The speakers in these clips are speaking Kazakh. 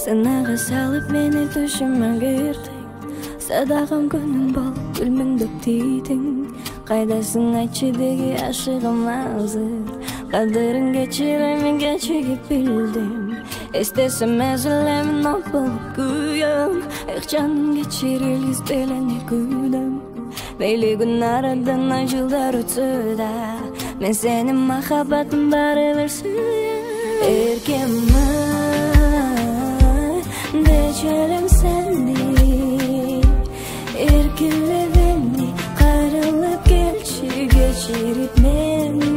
Sen ağa salıp meni düşüme girdin. Sadağım gönlüm bol gülmün döktüydün. Kaydasın aytçı degi aşığım hazır. Kaderin geçiremin geçigip bildim. İstesem ezelemin ot bolup güyüm. Canım geçirir izdelene gülüm. Meyli gün aradan acılar ötüda. Men senin mahabbatin barıdır suya. Erkemmi Deçelim seni Erkinle beni Karılıp gelçi geçirip beni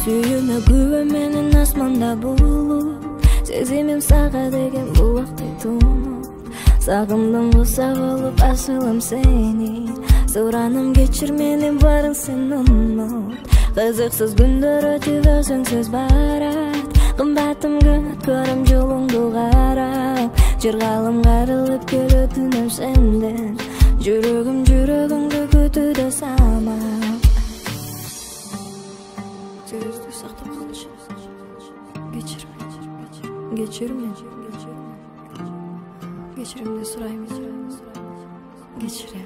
Suyuna güvemenin asmanda bulup Sezimim sağa degen bu vakti tunup Sağımdan bulsak olup asılım seni Soranım geçirmenin varın sen unut Kızıksız gündür ötüp özünsüz barat Kımbatım gönüt körüm yolundu qarap Jırgalım qarılıp kelötünüm senden Жүрөгүмдү көтүдө самап Сөздү сактап калчы Geçirme Geçirimde surayım Geçirem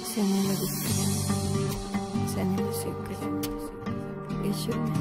Seninle bittim Seninle sevgilim Geçirme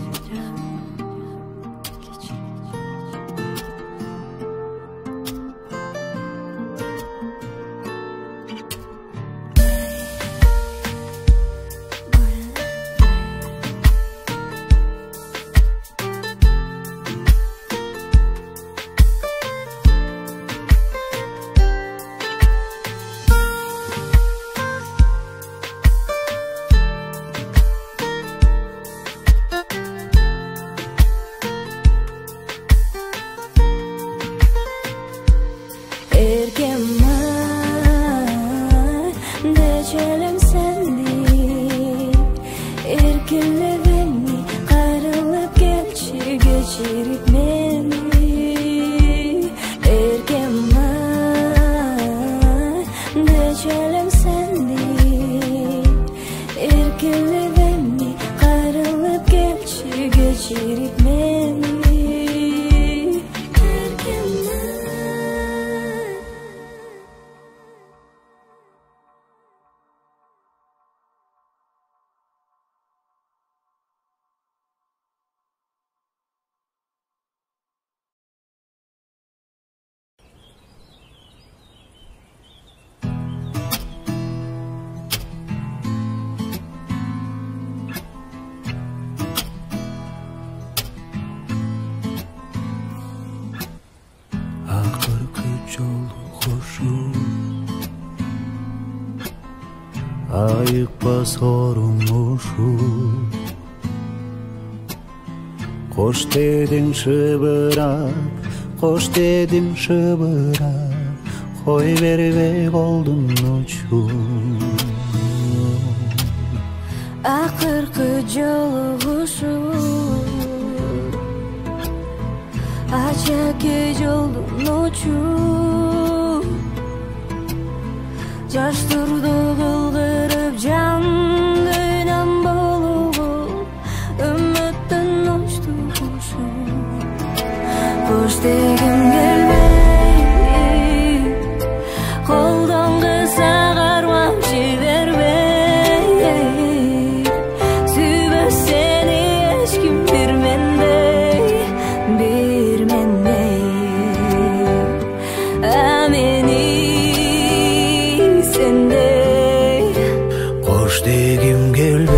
Deçelim seni Erkinle beni Karılıp gelçi geçirip beni Erkenme Deçelim seni Erkinle beni Karılıp gelçi geçirip beni Ayıkpa sorumuşu Koş dedin şıbırap Koş dedin şıbırap Koy veribek oldun uçum Akırkı joluguşur Açak oldun uçum Jaşturdu kılgırıp can dünyam bolup Ümmitten uçtu kuşum Koş degim gelmey Koldan kısa karmak jiberbey Süböz seni hiç kim birmendey Ameni Koş degim gelbey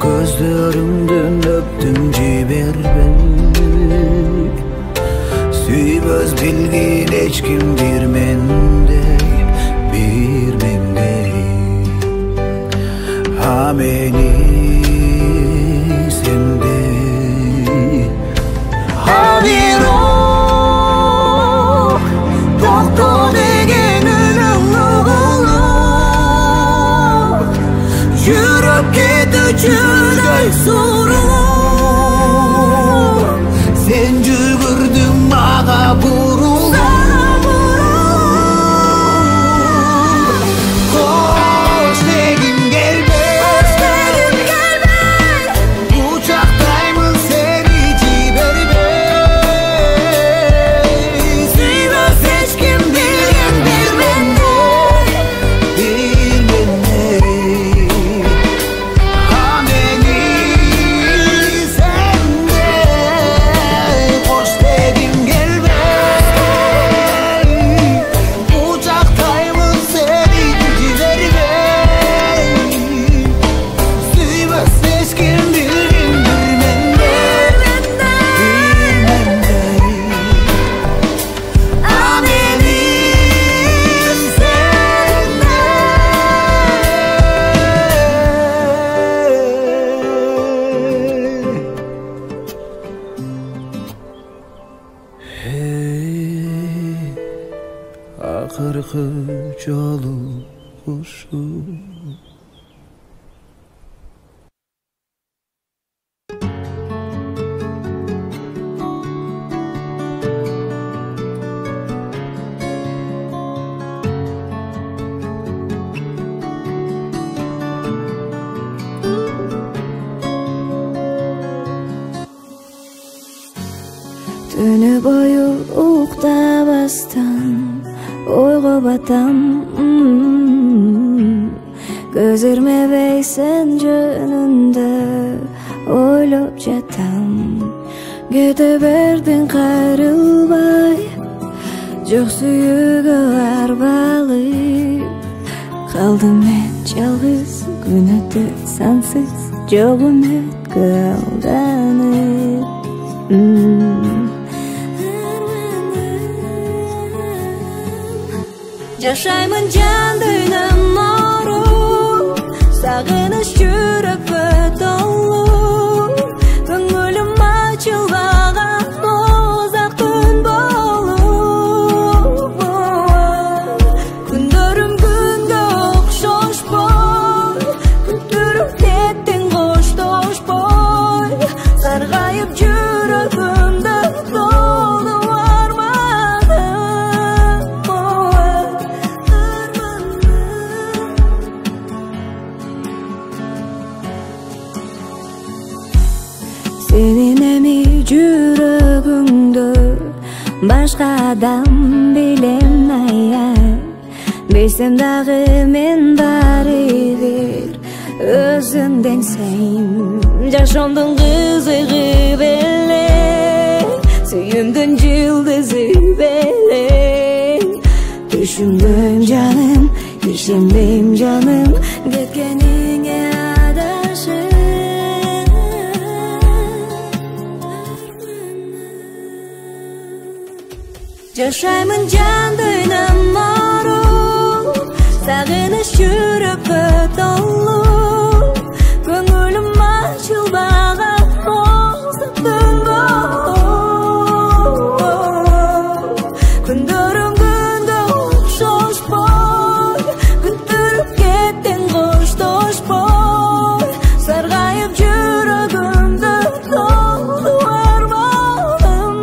Gözlerimden öptüm jiberbey Süyböz bilgin hiç kim birmendey Ameni sendey Habir ol Tokto degen Yürüp ketüçüday sorun Sen akırkı joluguşu. Tünü boyu uqtabastan oyga batam, gözürmebeysen jönünde oylop jatam. Kete berdin kayrılbay, jok suyuga arbalyp. Kaldım men жалгыз, күн өтüp sansız, jok ümitke aldanıp. Жашаймын жан дүйнөм мару, сагыныч жүрөккө толу. Көңүлүм ачылбаган узак түн болуп. Күндөрүм күнгө окшошпой, күтүрүп кеттиң коштошпой. Саргайып жүрөгүмдө толу senin emi жүрөгүңдө башка адам билемейм. Билсем дагы мен барыбир өзүңдөн сейм. Жашоомдун кызыгы беле, сүйүмдүн жылдызы беле. Түшүнбөйм жаным, ишенбейм жаным, кеткениңе адашып. Жашаймын жан дүйнөм мару, сагыныч жүрөккө толу. Көңүлүм ачылбаган узак түн болуп. Күндөрүм күнгө окшошпой, күтүрүп кеттиң коштошпой. Саргайып жүрөгүмдө толу арманым.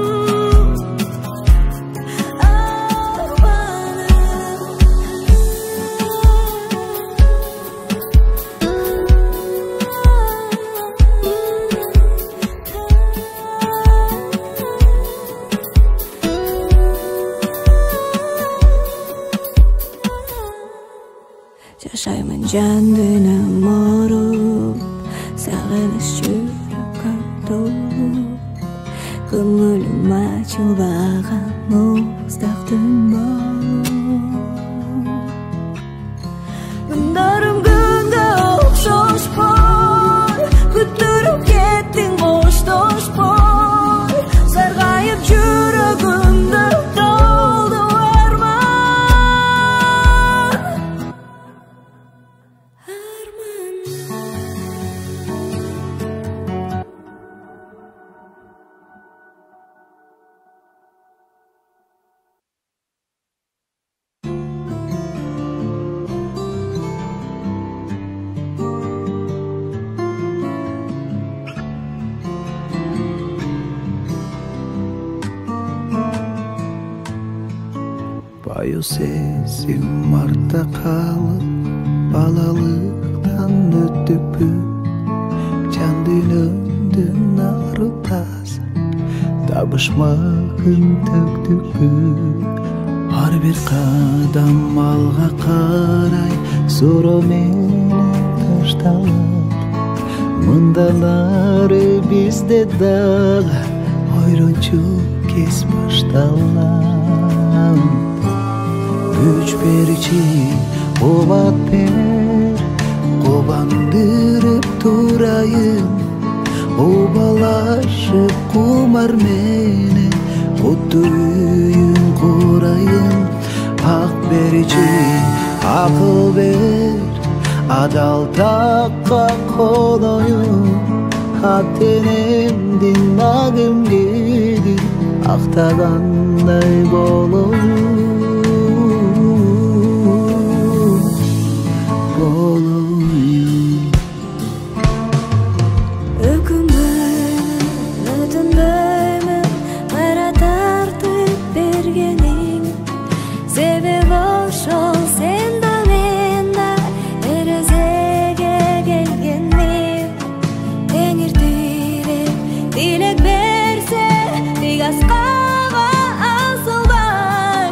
Жашаймын жан дүйнөм маруп, сагыныч жүрөккө толуп. Көңүлүм ачылбаган муздак түн болуп. Күндөрүм күнгө окшошпой, күтүрүп кеттиң коштошпой. Саргайып жүрөгүмдө толду Баю сезим артта калып, балалыктан өттүкпү. Жан дүйнөмдүн ары таза, табышмакын төктүкпү. Ар бир кадам алга карай, суроо менен ташталып. Мындан ары бизде дагы ойрончук кез башталган. Güç беричи кубат бер, кубандырып турайын. Обалашып кумар менен куту үйүн курайын. Ак беричи акыл бер, адал такка коноюн. Атенемдин нагым келип, актагандай болоюн. яскаға асылбай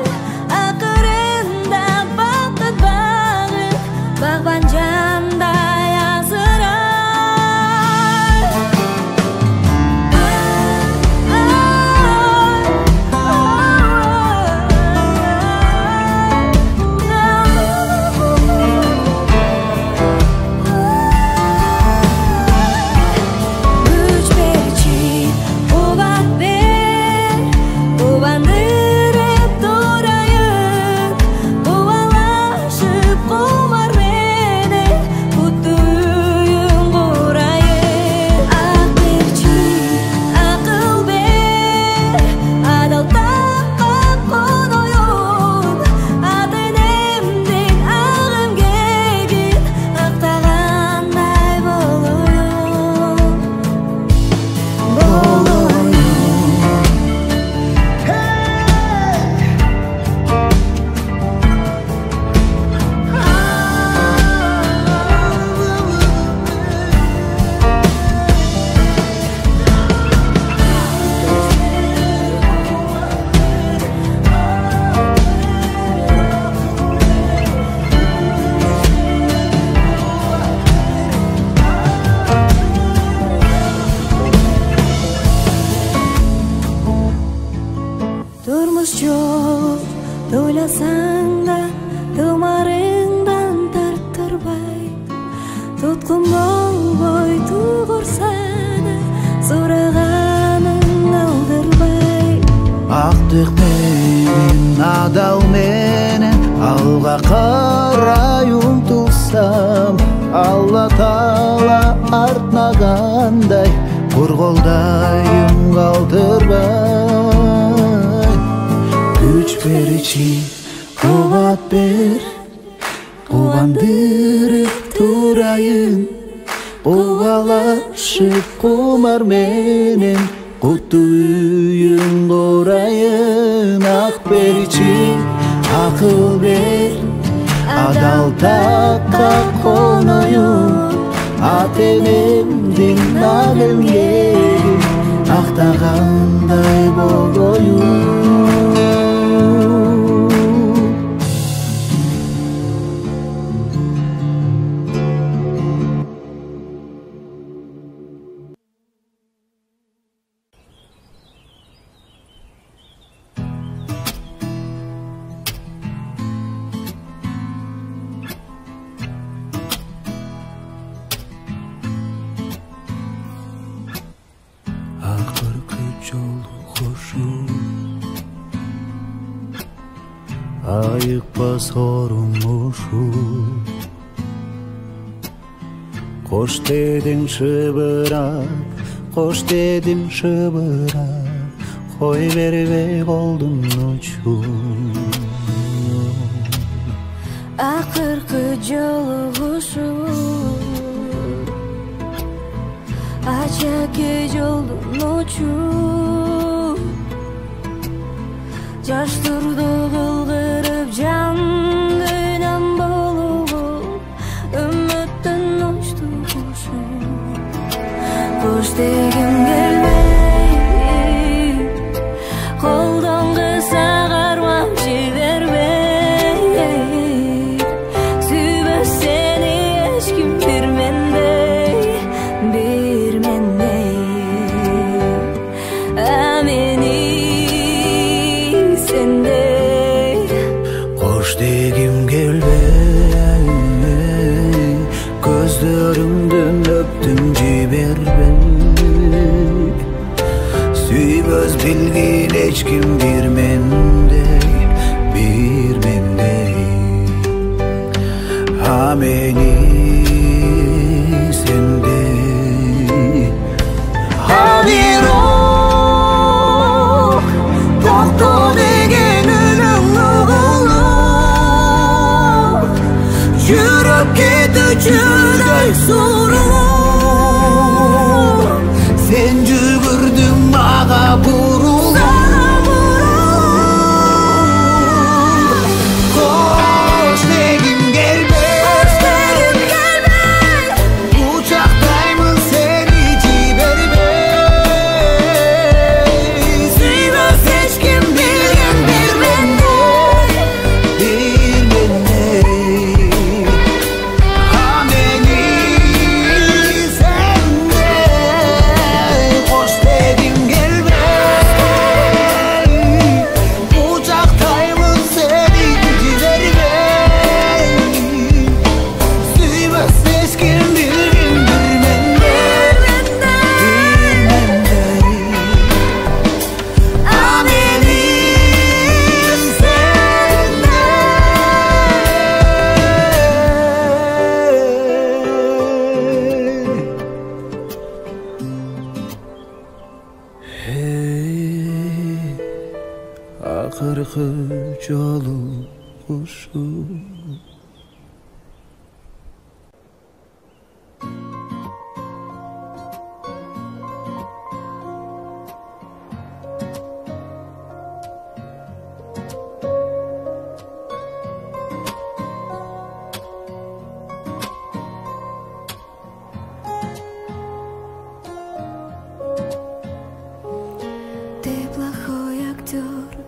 ақырында бақыт бағып бағбан жандай асырай Turmuş çok to'ylasang da tumaringdan tarttirbay tutqun bo'lboy tug'ursani so'raganing oldirbay aqtiq menin adal menen alga qaray umtulsam Alла Taala артнагандай qurg'oldayim qoldirbay güç verici kuvvet ver quvandırıp turayın Quvalaşıp kumar menen Qutu uyun qorayın Aq verici akıl ver Adal takka konoyun Atenemdin nagın gelin Aqtağanday bolgoyun Ayıkmaz sorumuşu Koş dedin şıbırak Koş dedin şıbırak Koy vermek oldun uçum Akırkı joluguşu Açaki joldun uçum Jaşturdu kılgırıp can dünem bolup Ümmütten uçtu kuşum Koş degim gelmey Koldan kısa karmam jibermey Sübes seni eşkim bir mendey Ameni Koş degim gelbey Gözlerimden öptüm jiberbey Süyböz bilgin eçkim bir mendey Ameni sendey Habiro Tokto degen ölüm uğulu Yürüp ketüçüdey sorulu Sen jügürdün mağa burulu Koş degim gelmey Uçaktaymış seni jiberbey akırkı jolu kuşu.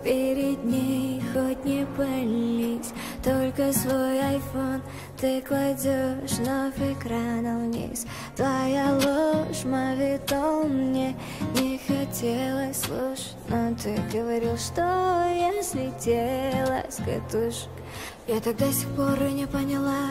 Перед ней хоть не пались, только свой айфон ты кладешь вновь экраном вниз. Твоя ложь, мавитон, мне не хотелось слушать, но ты говорил, что я слетела с катушек. Я так до сих пор и не поняла,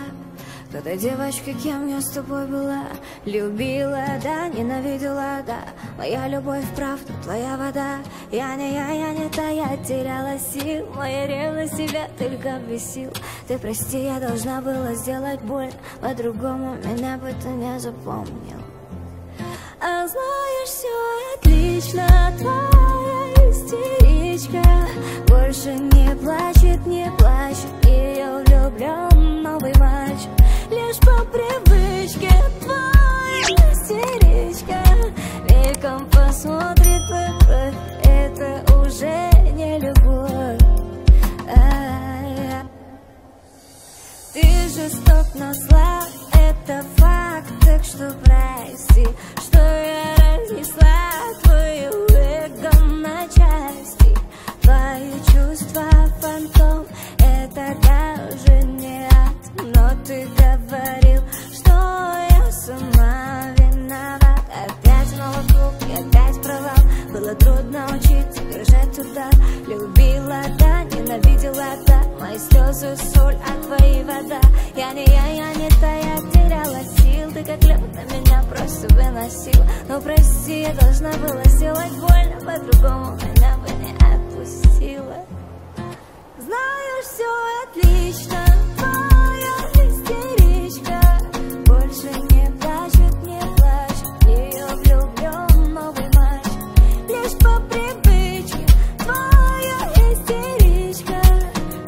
кто та девочка, кем я с тобой была. Любила, да, ненавидела, да. Моя любовь, правда, твоя вода. Я не та, я теряла сил. Моя ревность тебя только бесил. Ты прости, я должна была сделать больно, по-другому меня бы ты не запомнил. А знаешь, все отлично, твоя истеричка больше не плачет, не плачет. Ее влюблен новый мальчик, лишь по привычке. Твоя истеричка мельком посмотрит вокруг, это уже не любовь. Ты жесток, но слаб, это факт, так что прости, что я разнесла твою эго на части. Твои чувства фантом, это даже не ад, но ты говорил, что я сама виноват. Опять снова круг, и опять провал. Было трудно учиться держать удар. Любила, да, ненавидела, да. Мои слезы соль, а твои вода. Я не та, я теряла сил. Ты как лед на меня просто выносила. Но прости, я должна была сделать больно, по-другому меня бы не отпустила. Знаешь, все отлично, твоя истеричка больше не плачет, не плачет. Ее влюблен новый мальчик, лишь по привычке. Твоя истеричка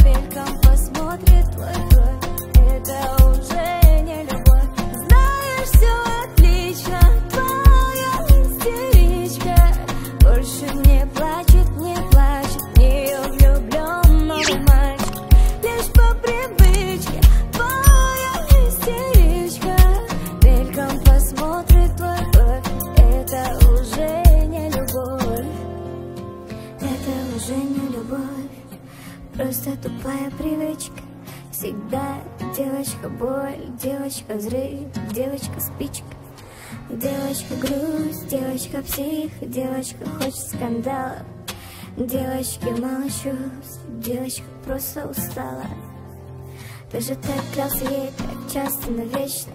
мельком посмотрит твой кровь, это уже не любовь. Знаешь, все отлично, твоя истеричка больше не плачет, не плачет. Ее влюблен новый мальчик, лишь по привычке. Твоя истеричка мельком посмотрит твой кровь, это уже не любовь. Это уже не любовь, просто тупая привычка. Всегда девочка боль, девочка взрыв, девочка спичка. Девочка грусть, девочка псих, девочка хочет скандала. Девочки мало чувств, девочка просто устала. Ты же так клялся ей, так часто, навечно.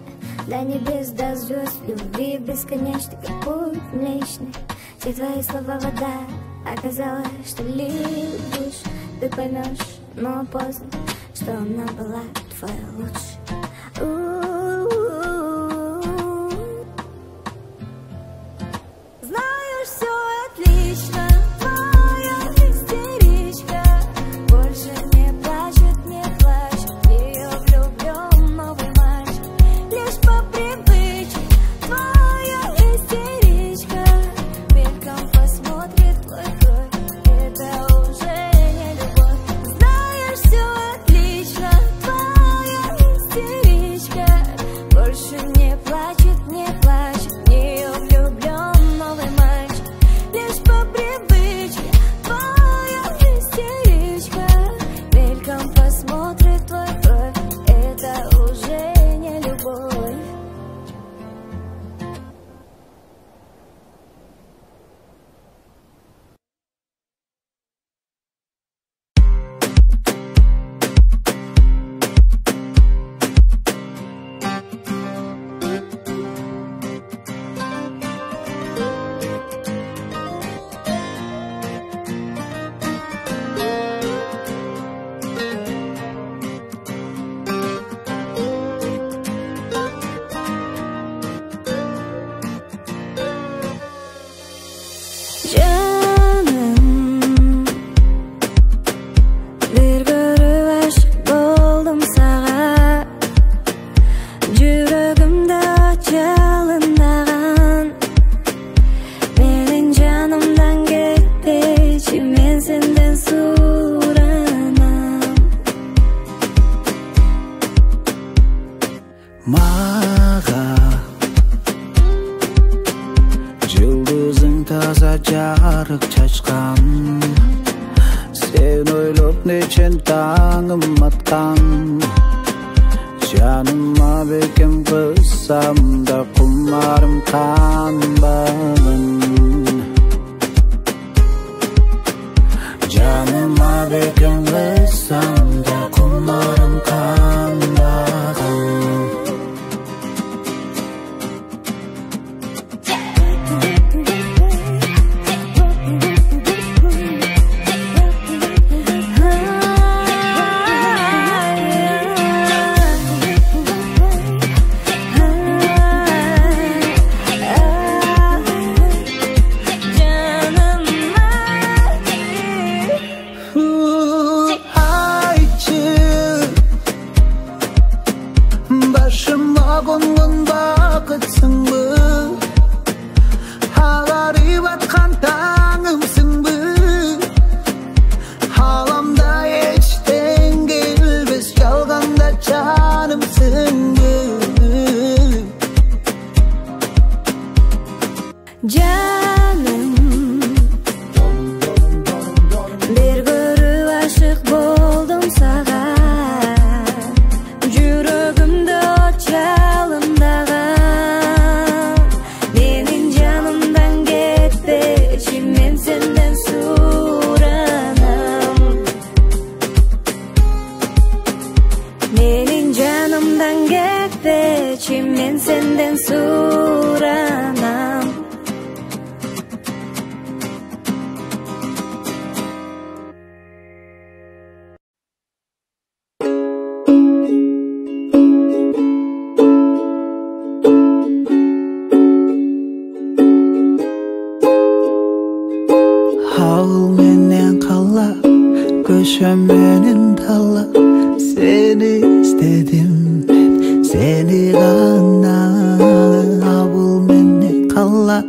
До небес, до звезд, любви бесконечной, как путь млечный. Все твои слова вода, оказалось, что любишь. Ты поймешь, но поздно, что она была твоя лучшая. Знаешь, все отлично, твоя истеричка больше не плачет, не плачет. Ее влюблен новый мальчик, лишь по привычке. Твоя истеричка мельком посмотрит твой кровь, это уже не любовь. Знаешь, все отлично, твоя истеричка birneçen tağım atkan. Canıma bekim kıssam da kumarım kanbağın. Canıma bekim kıssam da kumarım kanbağın. Başıma kongun bakıtsın mı? Ağarıp atkan tağımsın mı? Halamda hiçten gelmez, yalganda canımsın mı? Canım, bir görüp aşık boldum sana. Yüreğimde çalımdağın. Menin canımdan gitmeçi, men senden suranam. Menin canımdan gitmeçi, men senden suranam. Ağıl menen kala, köşem menin dala. Seni istedim ben, seni gana. Ağıl menen kala,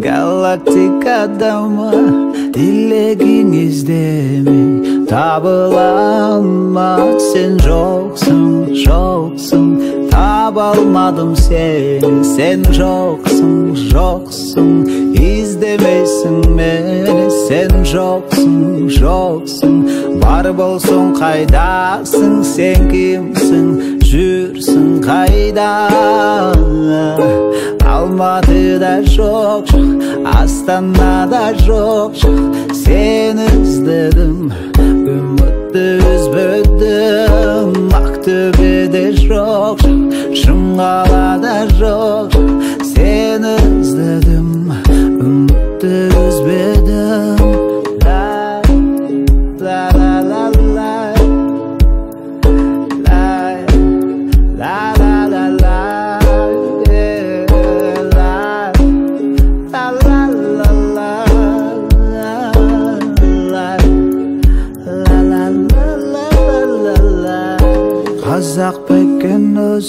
galaktik adama. Dileğinizde mi tabılamaz? Sen yoksun, yoksun. Tabalmadım seni, sen yoksun, yoksun. İzlemesin beni, sen yoksun, yoksun. Var bolsun kaydasın, sen kimsin, jürsün kayda. Almatı'da çok çok, Astana'da çok çok. Seni izledim, ümitli üzmedim. Aktepe'de çok çok, Şıngala'da çok çok. Seni izledim, ümitli üzmedim. La la la la la la la la la, yeah, la la la la la la la. Қазақ бекен өз,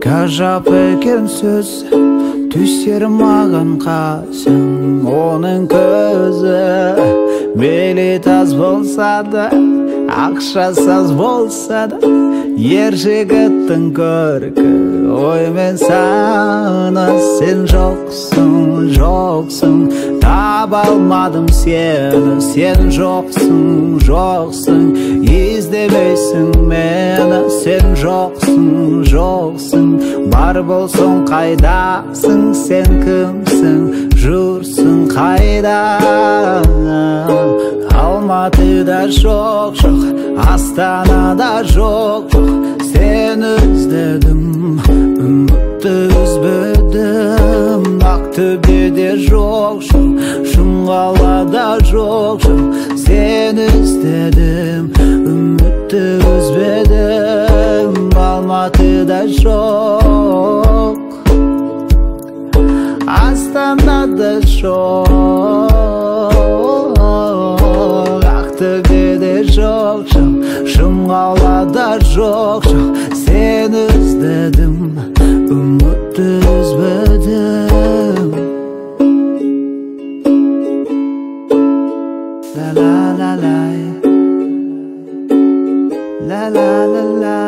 ғажап екен сөз. Түсер маған қасым оның көзі. Мейлі таз болса да, ақшасыз болса да, ер жігіттің көркі. Ой мен сана, сен жоқсың, жоқсың. Таба алмадым сені, сен жоқсың, жоқсың. İzlemeysin meni, sen жоқсың, жоқсың. Бар болсың қайдасың, sen кімсің, жүрсің қайда. Алматыда жоқ жоқ, Астанада жоқ жоқ. Seni izledim, ümitli üzmedim. Aktepe'de жоқ жоқ, Şıngala'da жоқ жоқ. Seni istedim, ümitli üzmedim. Almatı'da çok, Astana'da çok. Aktepe'de çok çok, Şıngala'da çok çok. Seni izledim, ümitli üzmedim. La la la la, la la la la.